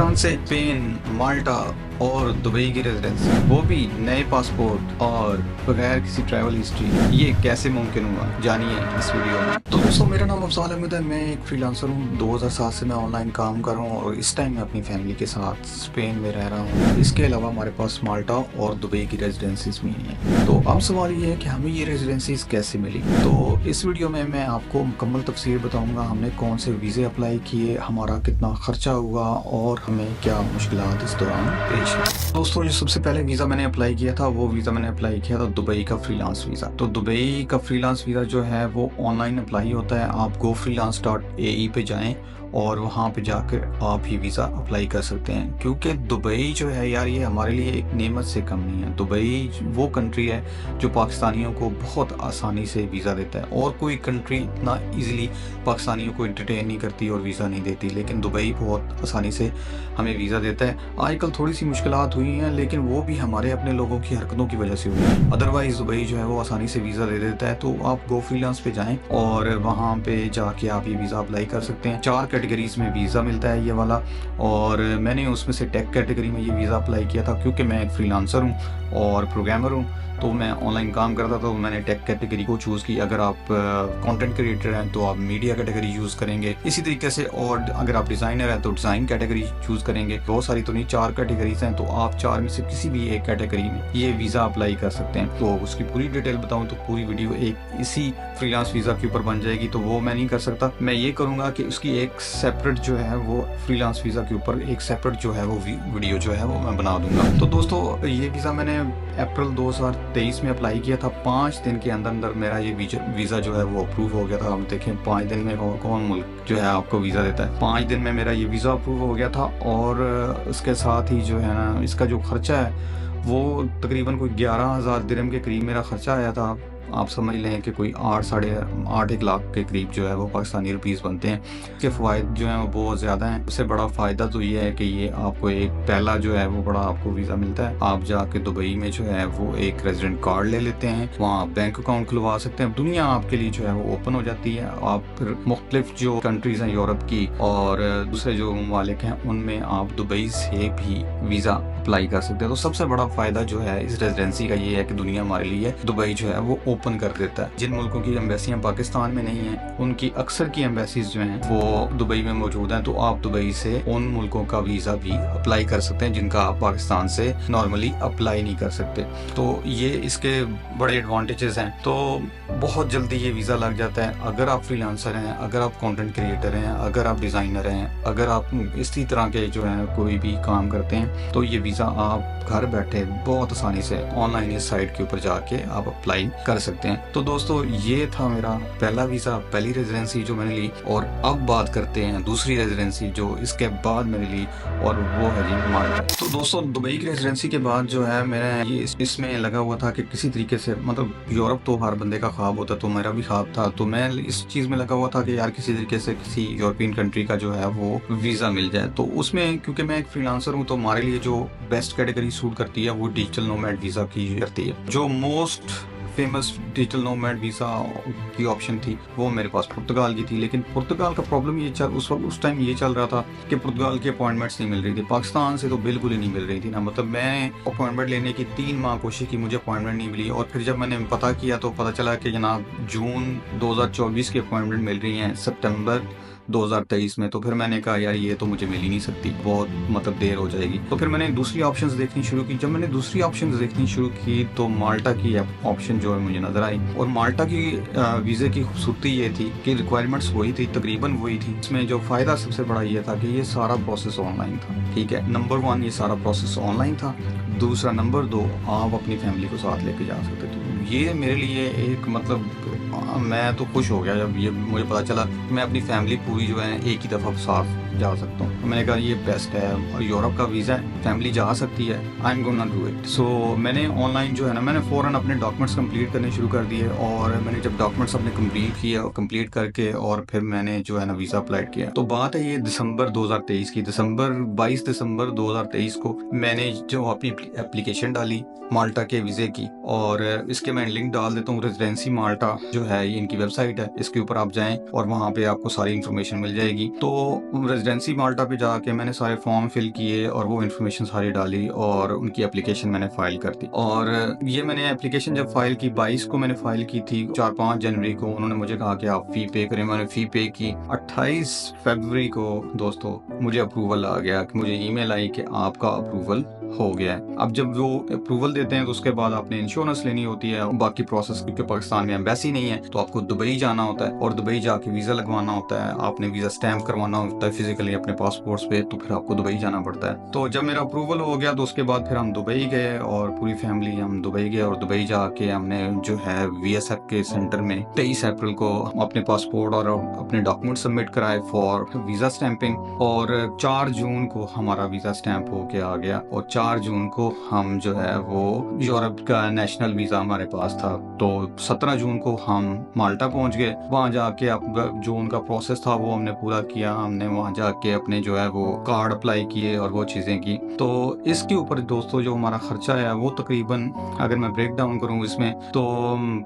पाकिस्तान से स्पेन, माल्टा और दुबई की रेजिडेंसी, वो भी नए पासपोर्ट और बगैर किसी ट्रैवल हिस्ट्री, ये कैसे मुमकिन हुआ, जानिए इस वीडियो में। तो दोस्तों, मेरा नाम अफजाल अहमद है, मैं एक फ्रीलांसर हूँ। 2007 से मैं ऑनलाइन काम कर रहा हूँ और इस टाइम मैं अपनी फैमिली के साथ स्पेन में रह रहा हूँ। इसके अलावा हमारे पास माल्टा और दुबई की रेजिडेंसीज भी हैं। तो अब सवाल ये है कि हमें ये रेजिडेंसीज कैसे मिली। तो इस वीडियो में मैं आपको मुकम्मल तफसीर बताऊँगा, हमने कौन से वीज़े अप्लाई किए, हमारा कितना खर्चा हुआ और हमें क्या मुश्किलात इस दौरान पेश आई। दोस्तों, जो सबसे पहले वीज़ा मैंने अप्लाई किया था, वो वीज़ा मैंने अप्लाई किया था दुबई का फ्रीलांस वीज़ा। तो दुबई का फ्रीलांस वीज़ा जो है वो ऑनलाइन अप्लाई होता है। आप gofreelance.ae पे जाएं और वहाँ पे जाकर आप ये वीज़ा अप्लाई कर सकते हैं, क्योंकि दुबई जो है यार, ये हमारे लिए एक नेमत से कम नहीं है। दुबई वो कंट्री है जो पाकिस्तानियों को बहुत आसानी से वीज़ा देता है, और कोई कंट्री इतना इजीली पाकिस्तानियों को एंटरटेन नहीं करती और वीज़ा नहीं देती, लेकिन दुबई बहुत आसानी से हमें वीज़ा देता है। आजकल थोड़ी सी मुश्किलात हुई हैं, लेकिन वो भी हमारे अपने लोगों की हरकतों की वजह से हुई है। अदरवाइज़ दुबई जो है वो आसानी से वीज़ा दे देता है। तो आप GoFreelance पे जाएँ और वहाँ पे जाके आप ये वीज़ा अप्लाई कर सकते हैं। 4 कैटेगरीज में वीज़ा मिलता है ये वाला, और मैंने उसमें से टेक कैटेगरी में ये वीज़ा अप्लाई किया था, क्योंकि मैं एक फ्रीलांसर हूँ और प्रोग्रामर हूँ, तो मैं ऑनलाइन काम करता था, तो मैंने टेक कैटेगरी को चूज़ की। अगर आप कंटेंट क्रिएटर हैं तो आप मीडिया कैटेगरी यूज़ करेंगे, इसी तरीके से। और अगर आप डिज़ाइनर हैं तो डिज़ाइन कैटेगरी चूज़ करेंगे। बहुत सारी तो नहीं, 4 कैटेगरीज हैं, तो आप 4 में से किसी भी एक कैटेगरी में ये वीज़ा अप्लाई कर सकते हैं। तो उसकी पूरी डिटेल बताऊँ तो पूरी वीडियो एक इसी फ्रीलांस वीज़ा के ऊपर बन जाएगी, तो वो मैं नहीं कर सकता। मैं ये करूँगा कि उसकी एक सेपरेट जो है वो फ्रीलांस वीज़ा के ऊपर एक सेपरेट जो है वो वीडियो जो है वो मैं बना दूंगा। तो दोस्तों, ये वीज़ा मैंने अप्रैल 2023 में अप्लाई किया था। 5 दिन के अंदर अंदर मेरा ये वीज़ा जो है वो अप्रूव हो गया था। हम देखें 5 दिन में कौन मुल्क जो है आपको वीज़ा देता है। 5 दिन में मेरा ये वीज़ा अप्रूव हो गया था, और उसके साथ ही जो है ना, इसका जो खर्चा है वो तकरीबन कोई 11,000 दिरहम के करीब मेरा खर्चा आया था। आप समझ लें कि कोई 8-8.5 लाख के करीब जो है वो पाकिस्तानी रुपीस बनते हैं। इसके फ़वाइद जो हैं वो बहुत ज़्यादा हैं। उससे बड़ा फ़ायदा तो ये है कि ये आपको एक पहला जो है वो बड़ा आपको वीज़ा मिलता है। आप जाके दुबई में जो है वो एक रेजिडेंट कार्ड ले लेते हैं, वहाँ बैंक अकाउंट खुलवा सकते हैं। दुनिया आपके लिए जो है वो ओपन हो जाती है। आप फिर मुख्तलिफ जो कंट्रीज़ हैं यूरोप की और दूसरे जो ममालिक हैं, उनमें आप दुबई से भी वीज़ा अप्लाई कर सकते हैं। तो सबसे बड़ा फ़ायदा जो है इस रेजिडेंसी का ये है कि दुनिया हमारे लिए दुबई जो है वो ओपन कर देता है। जिन मुल्कों की एम्बेसियाँ पाकिस्तान में नहीं हैं, उनकी अक्सर की एम्बेसीज जो हैं वो दुबई में मौजूद हैं। तो आप दुबई से उन मुल्कों का वीज़ा भी अप्लाई कर सकते हैं जिनका आप पाकिस्तान से नॉर्मली अप्लाई नहीं कर सकते। तो ये इसके बड़े एडवांटेजेस हैं। तो बहुत जल्दी ये वीज़ा लग जाता है। अगर आप फ्रीलांसर हैं, अगर आप कंटेंट क्रिएटर हैं, अगर आप डिज़ाइनर हैं, अगर आप इसी तरह के जो है कोई भी काम करते हैं, तो ये वीज़ा आप घर बैठे बहुत आसानी से ऑनलाइन इस साइट के ऊपर जाके आप अप्लाई कर सकते हैं। तो दोस्तों, ये था मेरा पहला वीज़ा, पहली रेजिडेंसी जो मैंने ली। और अब बात करते हैं दूसरी रेजिडेंसी जो इसके बाद मैंने ली, और वो है जी माल्टा। तो दोस्तों, दुबई की रेजिडेंसी के बाद जो है मैंने ये इसमें लगा हुआ था कि किसी तरीके से, मतलब यूरोप तो हर बंदे का ख्वाब होता है, तो मेरा भी ख्वाब था। तो मैं इस चीज़ में लगा हुआ था कि यार किसी तरीके से किसी यूरोपियन कंट्री का जो है वो वीज़ा मिल जाए। तो उसमें क्योंकि मैं एक फ्रीलांसर हूँ, तो हमारे लिए जो बेस्ट कैटेगरी सूट करती है वो डिजिटल नोमैड वीज़ा की करती है। जो most famous digital nomad visa की ऑप्शन थी वो मेरे पास पुर्तगाल की थी। लेकिन पुर्तगाल का प्रॉब्लम ये उस टाइम ये चल रहा था कि पुर्तगाल की अपॉइंटमेंट्स नहीं मिल रही थी। पाकिस्तान से तो बिल्कुल ही नहीं मिल रही थी ना। मतलब मैं अपॉइंटमेंट लेने की 3 माह कोशिश की, मुझे अपॉइंटमेंट नहीं मिली। और फिर जब मैंने पता किया तो पता चला कि जनाब जून 2024 की अपॉइंटमेंट मिल रही हैं सितंबर 2023 में। तो फिर मैंने कहा यार ये तो मुझे मिल ही नहीं सकती, बहुत मतलब देर हो जाएगी। तो फिर मैंने दूसरी ऑप्शंस देखनी शुरू की। जब मैंने दूसरी ऑप्शंस देखनी शुरू की तो माल्टा की ऑप्शन जो है मुझे नजर आई। और माल्टा की वीज़े की खूबसूरती ये थी कि रिक्वायरमेंट्स वही थी, तकरीबन वही थी। इसमें जो फ़ायदा सबसे बड़ा ये था कि ये सारा प्रोसेस ऑनलाइन था। ठीक है, नंबर 1 ये सारा प्रोसेस ऑनलाइन था। दूसरा, नंबर 2, आप अपनी फैमिली को साथ लेके जा सकते थे। तो ये मेरे लिए एक मतलब मैं तो खुश हो गया जब ये मुझे पता चला कि मैं अपनी फैमिली पूरी जो है एक ही दफ़ा साथ जा सकता हूँ। मैंने कहा ये बेस्ट है। और यूरोप का वीज़ा है, फैमिली जा सकती है, I am gonna do it. So मैंने ऑनलाइन जो है ना, मैंने फ़ौरन अपने डॉक्यूमेंट्स कंप्लीट करने शुरू कर दिए, और मैंने जब डॉक्यूमेंट्स अपने कंप्लीट किए और कंप्लीट करके और फिर मैंने जो है ना वीज़ा अप्लाई किया। तो बात है ये दिसंबर 2023 की, 22 दिसंबर 2023 को मैंने जो अपनी एप्लीकेशन डाली माल्टा के वीज़े की, और इसके मैं लिंक डाल देता हूँ। रेजिडेंसी माल्टा जो है ये इनकी वेबसाइट है, इसके ऊपर आप जाएं और वहाँ पे आपको सारी इन्फॉर्मेशन मिल जाएगी। तो रेजिडेंसी माल्टा पे जाके मैंने सारे फॉर्म फिल किए और वो इन्फॉर्मेशन सारी डाली और उनकी एप्लीकेशन मैंने फाइल कर दी। और ये मैंने एप्लीकेशन जब फाइल की 22 को मैंने फाइल की थी, 4-5 जनवरी को उन्होंने मुझे कहा कि आप फ़ी पे करें। मैंने फ़ी पे की। 28 फरवरी को दोस्तों मुझे अप्रूवल आ गया, कि मुझे ईमेल आई कि आपका अप्रूवल हो गया है। अब जब वो अप्रूवल देते हैं तो उसके बाद आपने इंश्योरेंस लेनी होती है, बाकी प्रोसेस, क्योंकि पाकिस्तान में एम्बेसी नहीं है तो आपको दुबई जाना होता है, और दुबई जाके वीज़ा लगवाना होता है, आपने वीज़ा स्टैम्प करवाना होता है फिजिकली अपने पासपोर्ट्स पे, तो फिर आपको दुबई जाना पड़ता है। तो जब मेरा अप्रूवल हो गया तो उसके बाद फिर हम दुबई गए, और पूरी फैमिली हम दुबई गए, और दुबई जाके हमने जो है VSF के सेंटर में 23 अप्रैल को अपने पासपोर्ट और अपने डॉक्यूमेंट सबमिट कराए फॉर वीज़ा स्टैंपिंग, और 4 जून को हमारा वीज़ा स्टैंप होके आ गया, और 4 जून को हम जो है वो यूरोप का नेशनल वीज़ा हमारे पास था। तो 17 जून को हम माल्टा पहुंच गए। वहां जाके अब जो उनका प्रोसेस था वो हमने पूरा किया। हमने वहां जाके अपने जो है वो कार्ड अप्लाई किए और वो चीज़ें की। तो इसके ऊपर दोस्तों जो हमारा खर्चा है वो तकरीबन, अगर मैं ब्रेक डाउन करूँ इसमें, तो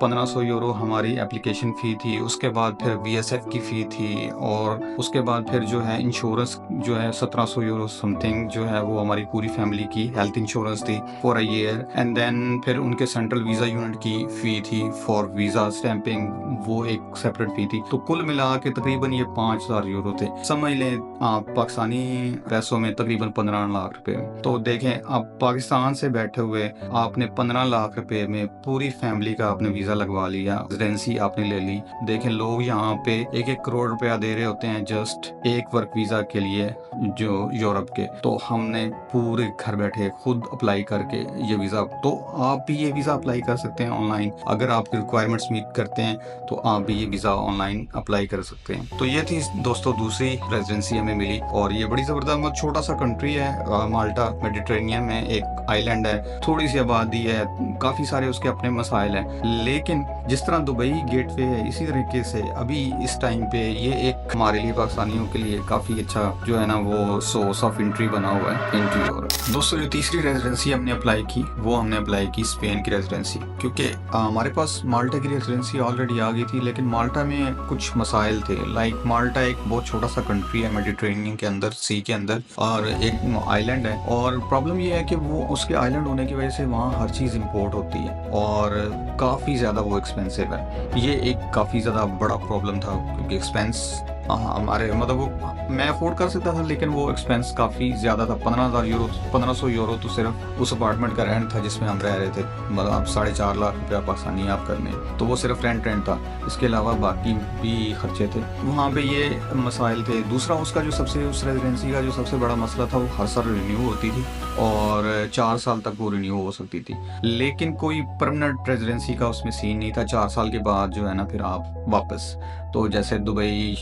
1500 यूरो हमारी एप्लीकेशन फ़ी थी। उसके बाद फिर VSF की फ़ी थी, और उसके बाद फिर जो है इंश्योरेंस जो है 1700 यूरो समथिंग जो है वो हमारी पूरी फैमिली की हेल्थ इंश्योरेंस थी for a year. And then फिर उनके सेंट्रल वीज़ा यूनिट की फ़ी थी फॉर वीज़ा स्टैंपिंग, वो एक सेपरेट फ़ी थी। तो कुल मिला के तकरीबन ये 5000 यूरो थे। समझ लें आप पाकिस्तानी पैसों में तकरीबन 15 लाख रुपए। तो देखें, आप पाकिस्तान से बैठे हुए आपने 15 लाख रुपए में पूरी फैमिली का आपने वीज़ा लगवा लिया, रेजिडेंसी आपने ले ली। देखें, लोग यहाँ पे 1-1 करोड़ रुपया दे रहे होते हैं जस्ट एक वर्क वीज़ा के लिए जो यूरोप के। तो हमने पूरे घर बैठे खुद अप्लाई करके ये वीज़ा, तो आप भी ये वीज़ा अप्लाई कर सकते हैं ऑनलाइन। अगर आपकी रिक्वायरमेंट्स मीट करते हैं तो आप भी ये वीज़ा ऑनलाइन अप्लाई कर सकते हैं। तो ये थी दोस्तों दूसरी रेजिडेंसी हमें मिली, और ये बड़ी ज़बरदस्त छोटा सा कंट्री है माल्टा, मेडिटेरेनियन में एक आइलैंड है, थोड़ी सी आबादी है, काफ़ी सारे उसके अपने मसाइल हैं। लेकिन जिस तरह दुबई गेटवे है, इसी तरीके से अभी इस टाइम पे ये एक हमारे लिए पाकिस्तानियों के लिए काफ़ी अच्छा जो है ना वो सोर्स ऑफ एंट्री बना हुआ है इनटू यूरोप। दोस्तों जो तीसरी रेजिडेंसी हमने अप्लाई की वो हमने अप्लाई की स्पेन की रेजिडेंसी, क्योंकि हमारे पास माल्टा की रेजिडेंसी ऑलरेडी आ गई थी, लेकिन माल्टा में कुछ मसाइल थे। लाइक माल्टा एक बहुत छोटा सा कंट्री है मेडिटेरेनियन के अंदर, सी के अंदर, और एक आइलैंड है, और प्रॉब्लम ये है कि वो उसके आइलैंड होने की वजह से वहाँ हर चीज़ इम्पोर्ट होती है और काफ़ी ज़्यादा वो एक्सपेंसिव है। ये एक काफ़ी ज़्यादा बड़ा प्रॉब्लम था, क्योंकि एक्सपेंस हमारे मतलब वो मैं अफोर्ड कर सकता था, लेकिन वो एक्सपेंस काफ़ी ज़्यादा था। 1500 यूरो तो सिर्फ उस अपार्टमेंट का रेंट था जिसमें हम रह रहे थे। मतलब आप 4.5 लाख रुपया पाकिस्तानी आप करने, तो वो सिर्फ रेंट था। इसके अलावा बाकी भी खर्चे थे। वहाँ पे ये मसाइल थे। दूसरा उसका जो सबसे उस रेजिडेंसी का जो सबसे बड़ा मसला था, वो हर साल रिन्यू होती थी और 4 साल तक वो रिन्यू हो सकती थी, लेकिन कोई परमानेंट रेजिडेंसी का उसमें सीन नहीं था। 4 साल के बाद जो है ना फिर आप वापस, तो जैसे दुबई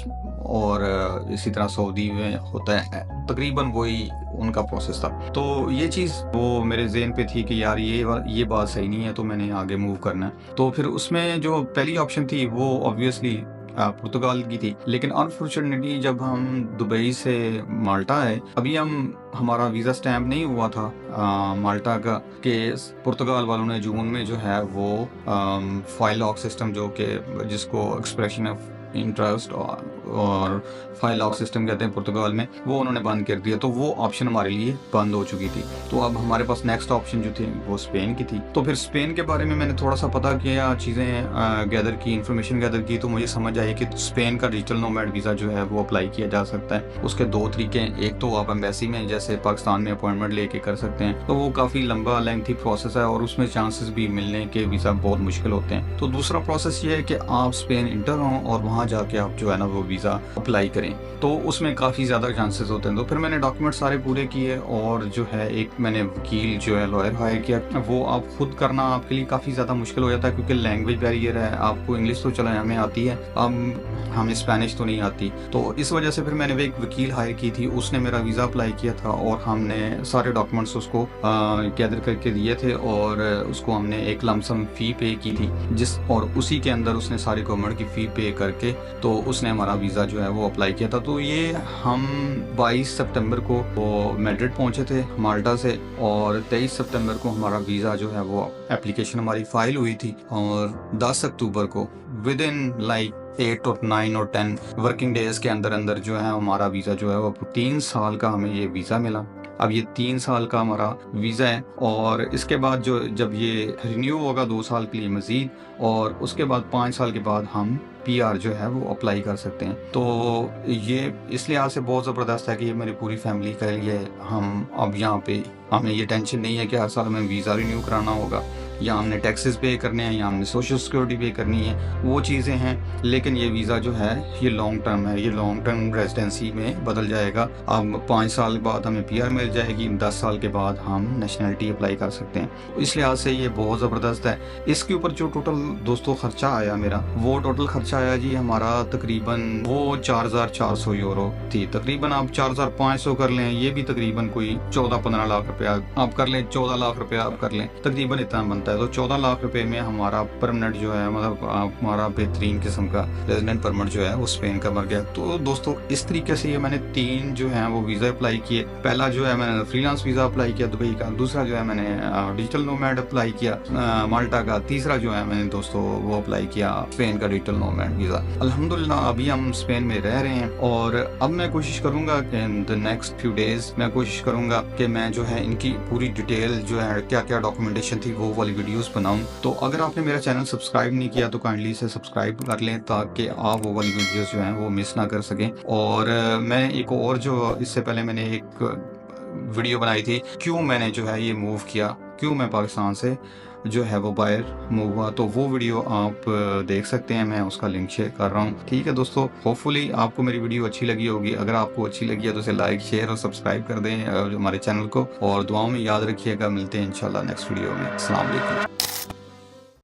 और इसी तरह सऊदी में होता है, तकरीबन वही उनका प्रोसेस था। तो ये चीज़ वो मेरे ज़हन पे थी कि यार ये बात सही नहीं है, तो मैंने आगे मूव करना है। तो फिर उसमें जो पहली ऑप्शन थी वो ऑब्वियसली पुर्तगाल की थी, लेकिन अनफॉर्चुनेटली जब हम दुबई से माल्टा आए, अभी हमारा वीज़ा स्टैम्प नहीं हुआ था माल्टा का, कि पुर्तगाल वालों ने जून में जो है वो फाइल लॉक सिस्टम, जो कि जिसको एक्सप्रेशन ऑफ इंटरेस्ट और फाइल लॉक सिस्टम कहते हैं पुर्तगाल में, वो उन्होंने बंद कर दिया। तो वो ऑप्शन हमारे लिए बंद हो चुकी थी। तो अब हमारे पास नेक्स्ट ऑप्शन जो थी वो स्पेन की थी। तो फिर स्पेन के बारे में मैंने थोड़ा सा पता किया, चीज़ें गैदर की, इन्फॉर्मेशन गैदर की, तो मुझे समझ आई कि स्पेन का डिजिटल नोमैड वीज़ा जो है वो अप्लाई किया जा सकता है। उसके 2 तरीके हैं। एक तो आप एम्बेसी में जैसे पाकिस्तान में अपॉइंटमेंट लेके कर सकते हैं, तो वो काफ़ी लंबा लेंथी प्रोसेस है और उसमें चांसेस भी मिलने के वीज़ा बहुत मुश्किल होते हैं। तो दूसरा प्रोसेस ये है कि आप स्पेन इंटर हों और वहाँ जाके आप जो है ना वो वीज़ा वीज़ा अप्लाई करें, तो उसमें काफ़ी ज़्यादा चांसेस होते हैं। तो फिर मैंने डॉक्यूमेंट सारे पूरे किए और जो है एक मैंने वकील जो है लॉयर हायर किया। वो आप खुद करना आपके लिए काफ़ी ज़्यादा मुश्किल हो जाता है क्योंकि लैंग्वेज बैरियर है। आपको इंग्लिश तो चला हमें आती है, हमें स्पेनिश तो नहीं आती। तो इस वजह से फिर मैंने एक वकील हायर की थी, उसने मेरा वीज़ा अप्लाई किया था और हमने सारे डॉक्यूमेंट्स उसको गैदर करके दिए थे और उसको हमने एक लमसम फ़ी पे की थी और उसी के अंदर उसने सारी गवर्नमेंट की फ़ी पे करके तो उसने हमारा वीज़ा जो है वो अप्लाई किया था। तो ये हम 22 सितंबर को वो मैड्रिड पहुंचे थे माल्टा से और 23 सितंबर को हमारा वीज़ा जो है वो एप्लीकेशन हमारी फाइल हुई थी और 10 अक्टूबर को विद इन 8 और 9 और 10 वर्किंग डेज के अंदर अंदर जो है हमारा वीज़ा जो है वो 3 साल का हमें ये वीज़ा मिला। अब ये 3 साल का हमारा वीज़ा है और इसके बाद जब ये रिन्यू होगा 2 साल के लिए मज़ीद और उसके बाद 5 साल के बाद हम PR जो है वो अप्लाई कर सकते हैं। तो ये इस लिहाज से बहुत ज़बरदस्त है कि ये मेरी पूरी फैमिली के लिए हम अब यहाँ पे हमें ये टेंशन नहीं है कि हर साल हमें वीज़ा रिन्यू कराना होगा या हमने टैक्सेस पे करने हैं या हमने सोशल सिक्योरिटी पे करनी है, वो चीज़ें हैं। लेकिन ये वीज़ा जो है ये लॉन्ग टर्म है, ये लॉन्ग टर्म रेजिडेंसी में बदल जाएगा। अब 5 साल बाद हमें PR मिल जाएगी, 10 साल के बाद हम नेशनलिटी अप्लाई कर सकते हैं। इस लिहाज से ये बहुत ज़बरदस्त है। इसके ऊपर जो टोटल दोस्तों खर्चा आया मेरा, वो टोटल खर्चा आया जी हमारा तकरीबन वो 4400 यूरो थी। तकरीबन आप 4500 कर लें, ये भी तकरीबन कोई 14-15 लाख रुपया आप कर लें, 14 लाख रुपया आप कर लें, तकरीबन इतना बनता है। तो 14 लाख रुपए में हमारा परमानेंट जो है मतलब हमारा बेहतरीन किस्म का रेजिडेंट परमिट जो है वो स्पेन का बन गया। तो दोस्तों इस तरीके से ये मैंने 3 जो है वो वीज़ा अप्लाई किए। पहला जो है मैंने फ्रीलांस वीज़ा अप्लाई किया दुबई का, दूसरा जो है मैंने डिजिटल नोमैड अप्लाई किया माल्टा का, तीसरा जो है मैंने दोस्तों वो अप्लाई किया स्पेन का डिजिटल नोमैड वीज़ा। अल्हम्दुलिल्लाह अभी हम स्पेन में रह रहे हैं और अब मैं कोशिश करूंगा in the next few days मैं कोशिश करूंगा कि मैं जो है इनकी पूरी डिटेल जो है क्या क्या डॉक्यूमेंटेशन थी वो वाली वीडियोस बनाऊं। तो अगर आपने मेरा चैनल सब्सक्राइब नहीं किया तो काइंडली से सब्सक्राइब कर लें ताकि आप वो वाली वीडियोस जो हैं वो मिस ना कर सकें। और मैं एक और जो इससे पहले मैंने एक वीडियो बनाई थी क्यों मैंने जो है ये मूव किया, क्यों मैं पाकिस्तान से जो है वो बाहर मूव हुआ, तो वो वीडियो आप देख सकते हैं, मैं उसका लिंक शेयर कर रहा हूँ। ठीक है दोस्तों, होपफुली आपको मेरी वीडियो अच्छी लगी होगी। अगर आपको अच्छी लगी है तो इसे लाइक शेयर और सब्सक्राइब कर दें हमारे चैनल को और दुआओं में याद रखिएगा। मिलते हैं इंशाल्लाह नेक्स्ट वीडियो में। अस्सलाम वालेकुम।